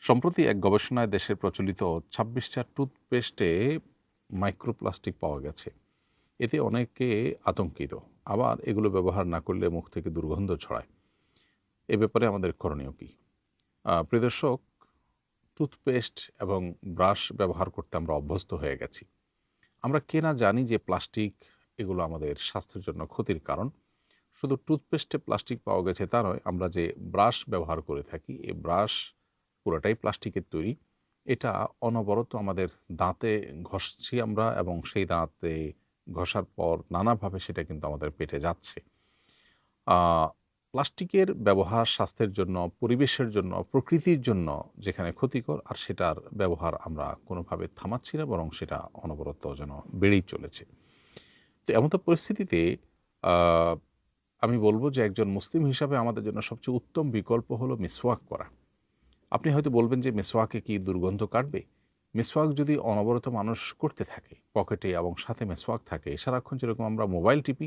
সম্প্রতি এক গবেষণায় দেশের প্রচলিত ২৬টা টুথপেস্টে মাইক্রোপ্লাস্টিক পাওয়া গেছে। এতে অনেকে আতঙ্কিত। আবার এগুলো ব্যবহার না করলে মুখ থেকে দুর্গন্ধ ছড়ায়। এ ব্যাপারে আমাদের করণীয় কী? প্রিয় দর্শক, টুথপেস্ট এবং ব্রাশ ব্যবহার করতে আমরা অভ্যস্ত হয়ে গেছি। আমরা কে না জানি যে প্লাস্টিক এগুলো আমাদের স্বাস্থ্যের জন্য ক্ষতির কারণ। শুধু টুথপেস্টে প্লাস্টিক পাওয়া গেছে তা নয়, আমরা যে ব্রাশ ব্যবহার করে থাকি, এই ব্রাশ পুরোটাই প্লাস্টিকের তৈরি। এটা অনবরত আমাদের দাঁতে ঘষছি আমরা, এবং সেই দাঁতে ঘষার পর নানাভাবে সেটা কিন্তু আমাদের পেটে যাচ্ছে। প্লাস্টিকের ব্যবহার স্বাস্থ্যের জন্য, পরিবেশের জন্য, প্রকৃতির জন্য যেখানে ক্ষতিকর, আর সেটার ব্যবহার আমরা কোনোভাবে থামাচ্ছি না, বরং সেটা অনবরত যেন বেড়েই চলেছে। তো এমত পরিস্থিতিতে আহ, আমি বলবো যে একজন মুসলিম হিসাবে আমাদের জন্য সবচেয়ে উত্তম বিকল্প হলো মিসওয়াক করা। আপনি হয়তো বলবেন যে মিসওয়াকে কি দুর্গন্ধ কাটবে? মিসওয়াক যদি অনবরত মানুষ করতে থাকে, পকেটে এবং সাথে মিসওয়াক থাকে, সারাক্ষণ যেরকম আমরা মোবাইল টিপি,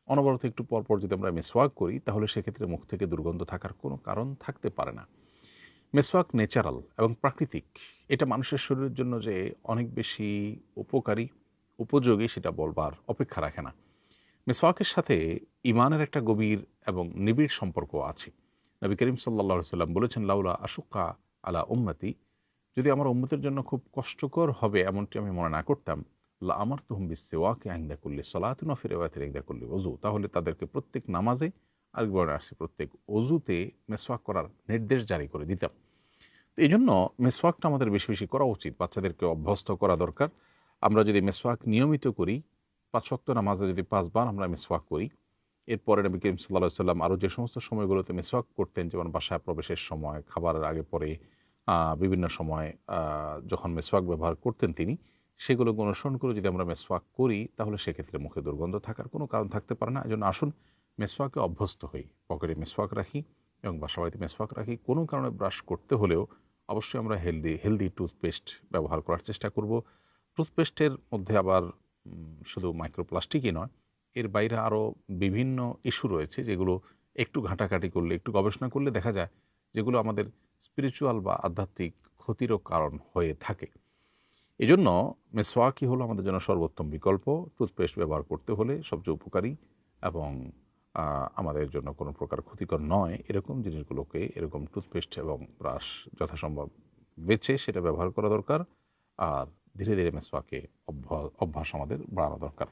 অনবরত একটু পরপর যদি আমরা মিসওয়াক করি, তাহলে সেক্ষেত্রে মুখ থেকে দুর্গন্ধ থাকার কোনো কারণ থাকতে পারে না। মিসওয়াক ন্যাচারাল এবং প্রাকৃতিক। এটা মানুষের শরীরের জন্য যে অনেক বেশি উপকারী, উপযোগী, সেটা বলবার অপেক্ষা রাখে না। মিসওয়াকের সাথে ইমানের একটা গভীর এবং নিবিড় সম্পর্ক আছে। নবী করিম সাল্লাল্লাহু আলাইহি ওয়াসাল্লাম বলেছেন, লাউলা আশুক্কা আলা উম্মতি, যদি আমার উম্মতের জন্য খুব কষ্টকর হবে এমনটি আমি মনে না করতাম, লা আমারতুহুম বিসওয়াকি ইনদা কুল্লি সলাতিন ওয়া ফি রিওয়ায়াতিন ইনদা কুল্লি ওযু, তাহলে তাদেরকে প্রত্যেক নামাজে, আরেকবার আসছে প্রত্যেক ওযুতে মেসওয়াক করার নির্দেশ জারি করে দিতাম। তো এই জন্য মেসওয়াকটা আমাদের বেশি বেশি করা উচিত, বাচ্চাদেরকে অভ্যস্ত করা দরকার। আমরা যদি মেসওয়াক নিয়মিত করি, ৫ ওয়াক্ত নামাজে যদি ৫ বার আমরা মেসওয়াক করি, এরপরে নবী করিম সাল্লাল্লাহু আলাইহি ওয়াসাল্লাম আরও যে সমস্ত সময়গুলোতে মেসওয়াক করতেন, যেমন বাসায় প্রবেশের সময়, খাবারের আগে পরে, বিভিন্ন সময় যখন মেসওয়াক ব্যবহার করতেন তিনি, সেগুলোকে অনুসরণ করে যদি আমরা মেসওয়াক করি, তাহলে সেক্ষেত্রে মুখে দুর্গন্ধ থাকার কোনো কারণ থাকতে পারে না। এজন্য আসুন মেসওয়াকে অভ্যস্ত হই, পকেটে মেসওয়াক রাখি এবং বাসাবাড়িতে মেসওয়াক রাখি। কোনো কারণে ব্রাশ করতে হলেও অবশ্যই আমরা হেলদি টুথপেস্ট ব্যবহার করার চেষ্টা করব। টুথপেস্টের মধ্যে আবার শুধু মাইক্রোপ্লাস্টিকই নয়, এর বাইরে আরও বিভিন্ন ইস্যু রয়েছে, যেগুলো একটু ঘাঁটাঘাঁটি করলে, একটু গবেষণা করলে দেখা যায় যেগুলো আমাদের স্পিরিচুয়াল বা আধ্যাত্মিক ক্ষতিরও কারণ হয়ে থাকে। এজন্য মেসওয়াকই হলো আমাদের জন্য সর্বোত্তম বিকল্প। টুথপেস্ট ব্যবহার করতে হলে সবচেয়ে উপকারী এবং আমাদের জন্য কোনো প্রকার ক্ষতিকর নয়, এরকম জিনিসগুলোকে, এরকম টুথপেস্ট এবং ব্রাশ যথাসম্ভব বেছে সেটা ব্যবহার করা দরকার। আর ধীরে ধীরে মেসওয়াকে অভ্যাস আমাদের বাড়ানো দরকার।